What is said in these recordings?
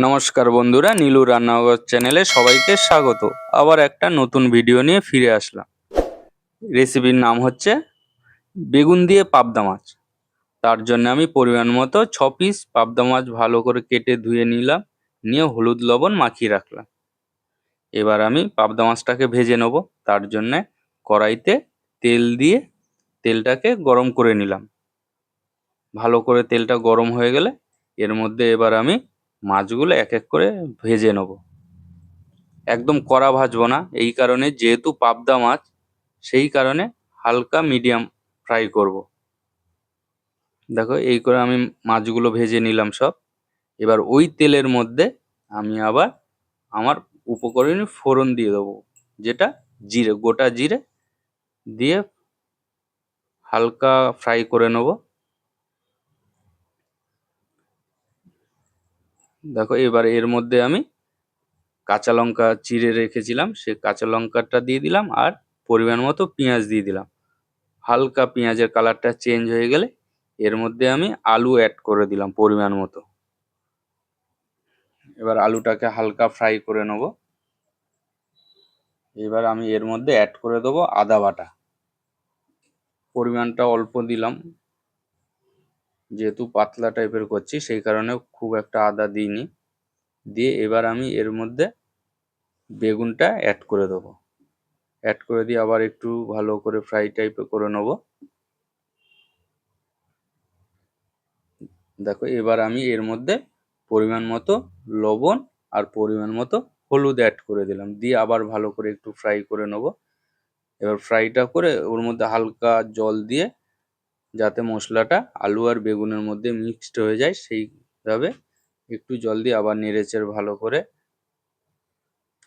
নমস্কার বন্ধুরা, নীলু রান্নাঘর চ্যানেলে সবাইকে স্বাগত। আবার একটা নতুন ভিডিও নিয়ে ফিরে আসলাম। রেসিপির নাম হচ্ছে বেগুন দিয়ে পাবদা মাছ। তার জন্য আমি পরিমাণ মতো 6 পিস পাবদা মাছ ভালো করে কেটে ধুয়ে নিলাম, নিয়ে হলুদ লবণ মাখিয়ে রাখলাম। এবার আমি পাবদা মাছটাকে ভেজে নেব। তার জন্যে কড়াইতে তেল দিয়ে তেলটাকে গরম করে নিলাম। ভালো করে তেলটা গরম হয়ে গেলে এর মধ্যে এবার আমি মাছগুলো এক এক করে ভেজে নেব। একদম কড়া ভাজবো না, এই কারণে যেহেতু পাবদা মাছ, সেই কারণে হালকা মিডিয়াম ফ্রাই করব। দেখো, এই করে আমি মাছগুলো ভেজে নিলাম সব। এবার ওই তেলের মধ্যে আমি আবার আমার উপকরণে ফোড়ন দিয়ে দেবো, যেটা জিরে, গোটা জিরে দিয়ে হালকা ফ্রাই করে নেব। দেখো, এবার এর মধ্যে আমি কাঁচা লঙ্কা চিড়ে রেখেছিলাম, সে কাঁচা লঙ্কাটা দিয়ে দিলাম, আর পরিমাণ মতো পেঁয়াজ দিয়ে দিলাম। হালকা পেঁয়াজের কালারটা চেঞ্জ হয়ে গেলে এর মধ্যে আমি আলু অ্যাড করে দিলাম পরিমাণ মতো। এবার আলুটাকে হালকা ফ্রাই করে নেব। এবার আমি এর মধ্যে অ্যাড করে দেবো আদা বাটা। পরিমাণটা অল্প দিলাম, যেহেতু পাতলা টাইপের করছি সেই কারণে খুব একটা আদা দিইনি। দিয়ে এবার আমি এর মধ্যে বেগুনটা অ্যাড করে দেবো। অ্যাড করে দিয়ে আবার একটু ভালো করে ফ্রাই টাইপের করে নেব। দেখো, এবার আমি এর মধ্যে পরিমাণ মতো লবণ আর পরিমাণ মতো হলুদ অ্যাড করে দিলাম, দিয়ে আবার ভালো করে একটু ফ্রাই করে নেব। এবার ফ্রাইটা করে ওর মধ্যে হালকা জল দিয়ে, যাতে মশলাটা আলু আর বেগুনের মধ্যে মিক্সড হয়ে যায়, সেইভাবে একটু জল দিয়ে আবার নেড়েচেড়ে ভালো করে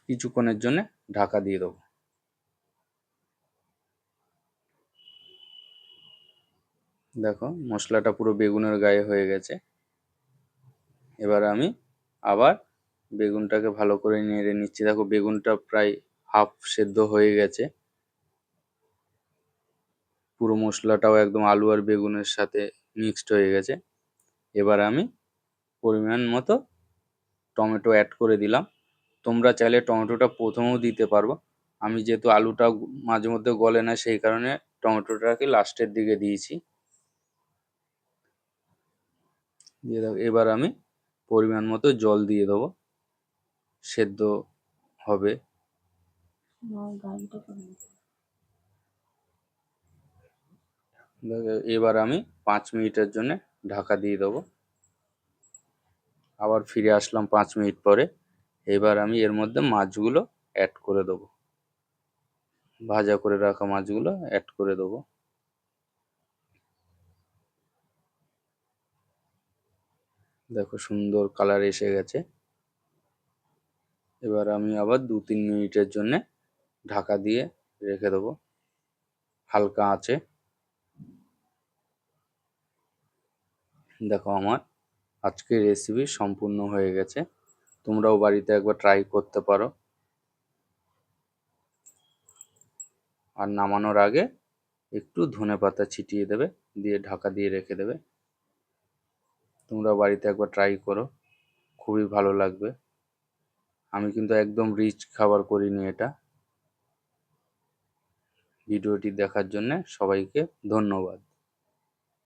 কিছুক্ষণের জন্য ঢাকা দিয়ে দেবো। দেখো, মশলাটা পুরো বেগুনের গায়ে হয়ে গেছে। এবার আমি আবার বেগুনটাকে ভালো করে নেড়ে নিচ্ছি। দেখো, বেগুনটা প্রায় হাফ সেদ্ধ হয়ে গেছে। পুরো মশলাটাও একদম আলু আর বেগুনের সাথে মিক্সড হয়ে গেছে। এবার আমি পরিমাণ মতো টমেটো অ্যাড করে দিলাম। তোমরা চাইলে টমেটোটা প্রথমেও দিতে পারো। আমি যেহেতু আলুটা মাঝে মধ্যে গলে না, সেই কারণে টমেটোটাকে লাস্টের দিকে দিয়েছি। দিয়ে দেবো, এবার আমি পরিমাণ মতো জল দিয়ে দেবো, সেদ্ধ হবে। এবার আমি 5 মিনিটের জন্য ঢাকা দিয়ে দেবো। আবার ফিরে আসলাম 5 মিনিট পরে। এবার আমি এর মধ্যে মাছগুলো অ্যাড করে দেবো, ভাজা করে রাখা মাছগুলো অ্যাড করে দেবো। দেখো, সুন্দর কালার এসে গেছে। এবার আমি আবার 2-3 মিনিটের জন্য ঢাকা দিয়ে রেখে দেবো হালকা আঁচে। দেখো, আমার আজকের রেসিপি সম্পূর্ণ হয়ে গেছে। তোমরাও বাড়িতে একবার ট্রাই করতে পারো। আর নামানোর আগে একটু ধনেপাতা ছিটিয়ে দেবে, দিয়ে ঢাকা দিয়ে রেখে দেবে। তোমরা বাড়িতে একবার ট্রাই করো, খুবই ভালো লাগবে। আমি কিন্তু একদম রিচ খাবার করিনি এটা। ভিডিওটি দেখার জন্য সবাইকে ধন্যবাদ।